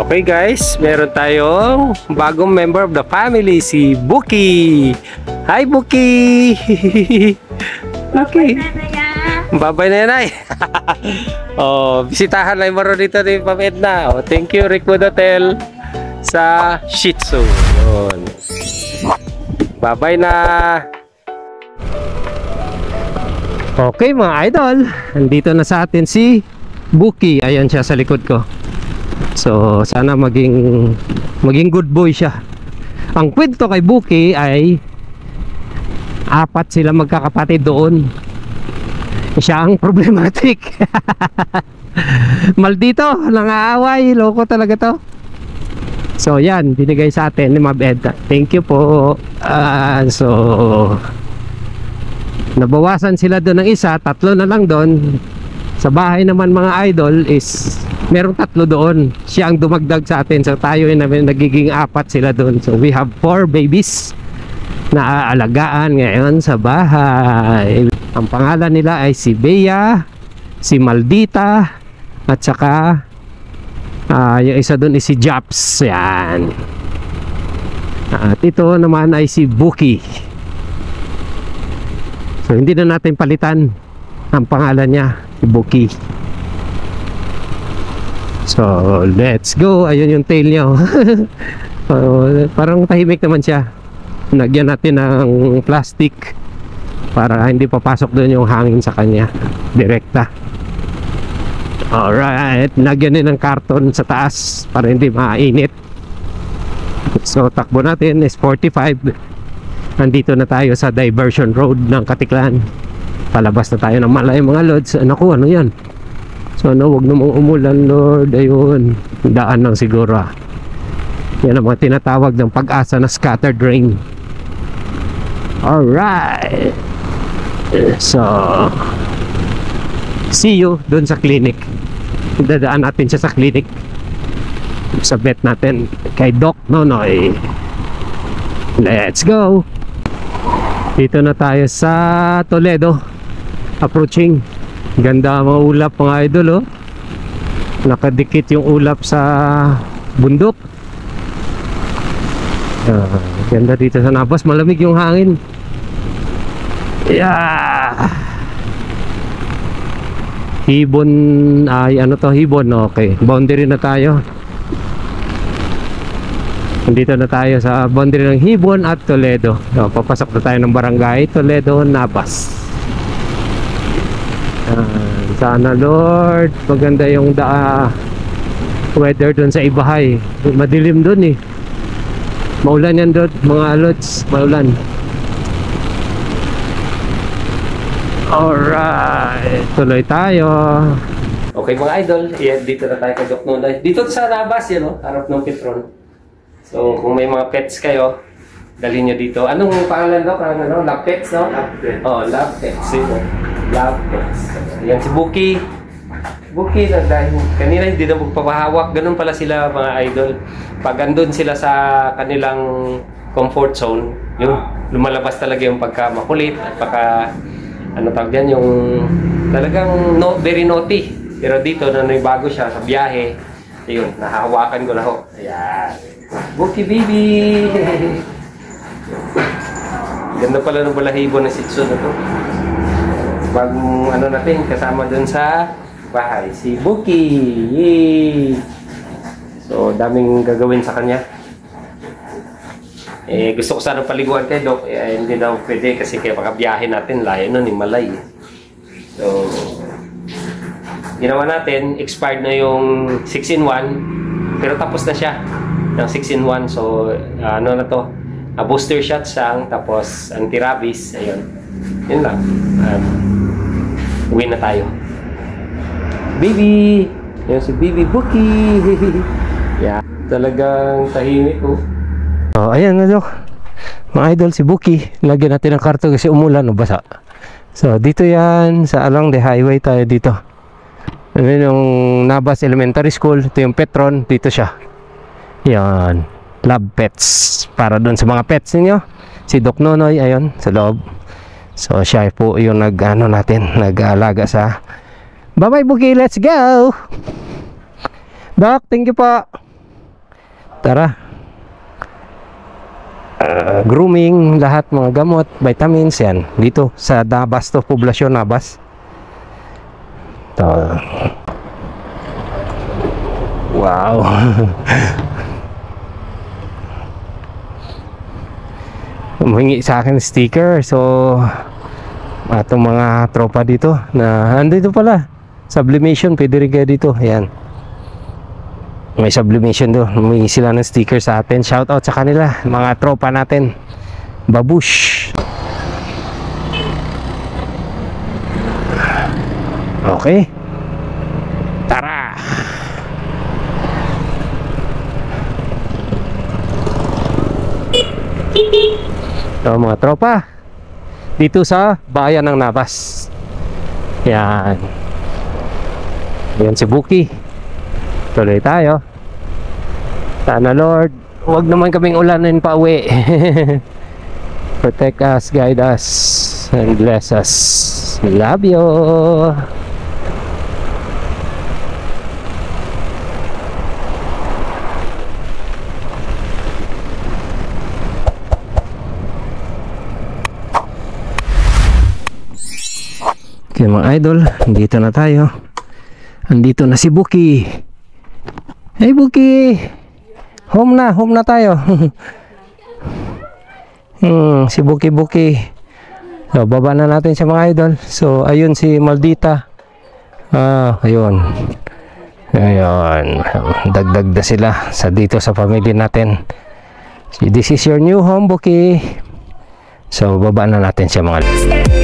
Okay guys, meron tayong bagong member of the family, si Buki. Hi Buki! Buki! Babay nanay! Oh, bisitahan lang mo rin dito ni Pam Edna. Oh, thank you Rickwood Hotel sa Shih Tzu. Yun. Babay na! Okay mga idol, nandito na sa atin si Buki. Ayan siya sa likod ko. So sana maging good boy siya. Ang kwento kay Buki ay apat sila magkakapatid doon. Siya ang problematic. Maldito, nangaaway, loko talaga to. So yan, binigay sa atin ni Ma'am Edna. Thank you po. So nabawasan sila doon ng isa, tatlo na lang doon. Sa bahay naman mga idol is merong tatlo doon. Siya ang dumagdag sa atin. So tayo yung nagiging apat sila doon. So we have 4 babies na aalagaan ngayon sa bahay. Ang pangalan nila ay si Bea, si Maldita, at saka yung isa doon is si Japs. Yan. At ito naman ay si Buki. So hindi na natin palitan ang pangalan niya, si Buki. So let's go. Ayun yung tail niya. Parang tahimik naman siya. Nagyan natin ng plastic para hindi papasok doon yung hangin sa kanya direkta. Alright, nagyan din ng karton sa taas para hindi mainit. So takbo natin is 45. Nandito na tayo sa diversion road ng Katiklan. Palabas na tayo ng Malay mga lods. Naku, ano yan? So no, huwag namang umulan Lord. Ayun, daan lang siguro. Yan ang mga tinatawag ng pag-asa na scattered rain. Alright. So see you dun sa clinic. Dadaan natin siya sa clinic, sa vet natin kay Doc Nonoy. Let's go. Dito na tayo sa Toledo. Approaching. Ganda mga ulap mga idol, oh. Nakadikit yung ulap sa bundok. Ganda dito sa Nabas. Malamig yung hangin. Yeah. Hibon ay ano to, Hibon. Okay, boundary na tayo. Nandito na tayo sa boundary ng Hibon at Toledo. So, papasok na tayo ng barangay Toledo, Nabas. Sana Lord maganda yung weather doon sa Ibahay. Madilim doon eh. Maulan yan doon mga lods. Maulan. Alright, tuloy tayo. Okay mga idol, dito na tayo kay Doc Nonoy. Dito sa Nabas yan, no? Harap ng Petron. So kung may mga pets kayo, dalhin nyo dito. Anong pangalan, Doc? Ano? Love Pets, no? Love Pets. Oh, Love Pets. Love Pets. Yan si Buki. Buki, dahil kanina hindi na magpapahawak. Ganun pala sila mga idol. Pag andun sila sa kanilang comfort zone, yung lumalabas talaga yung pagka makulit at pagka ano tawag yan, yung talagang very naughty. Pero dito na may bago siya sa biyahe, ayun, nahahawakan ko na ho. Ayan, Buki baby. Ganda pala ng balahibo na Shih Tzu na to. Bagong ano natin kasama dun sa bahay, si Buki. Yay! So daming gagawin sa kanya. Gusto ko sana paliguan kay Doc, hindi na pwede kasi kaya pakabiyahe natin, layo nun, Malay. So, ginawa natin, expired na yung 6-in-1, pero tapos na siya ng 6-in-1. So, ano na to, booster shot sang, tapos anti-rabies, ayun. Yun lang. Uwi na tayo. Baby! Yan si Baby Buki! Yeah, talagang tahimik ko. Oh, ayan na Doc. Mga idol, si Buki. Lagyan natin ng karton kasi umulan o basa. So dito yan, sa along the highway tayo dito. Ano yung Nabas Elementary School. Ito yung Petron, dito siya. Yan, Love Pets. Para doon sa mga pets ninyo. Si Doc Nonoy, ayun, sa loob. So siya po yung nag-aalaga sa. Bye bye Buki, let's go. Doc, thank you po. Tara. Grooming, lahat mga gamot, vitamins yan. Dito sa Nabas to, poblasyon Nabas. Ito. Wow. Humingi sa akin sticker. So atong mga tropa dito na andito pala. Sublimation, pwede rin kayo dito. Ayan. May sublimation doon. Humingi sila ng sticker sa atin. Shout out sa kanila, mga tropa natin. Babush. Okay. Tara. So mga tropa, dito sa bayan ng Nabas. Yan. Yan si Buki. Tuloy tayo. Sana Lord, huwag naman kaming ulanin pa uwi. Protect us, guide us, and bless us. Love you. Okay mga idol, dito na tayo. Andito na si Buki. Hey Buki, home na tayo. Si Buki. So baba na natin siya mga idol. So ayun si Maldita. Ayun. Dagdag na sila sa dito sa family natin. So, this is your new home, Buki. So baba na natin siya mga idol.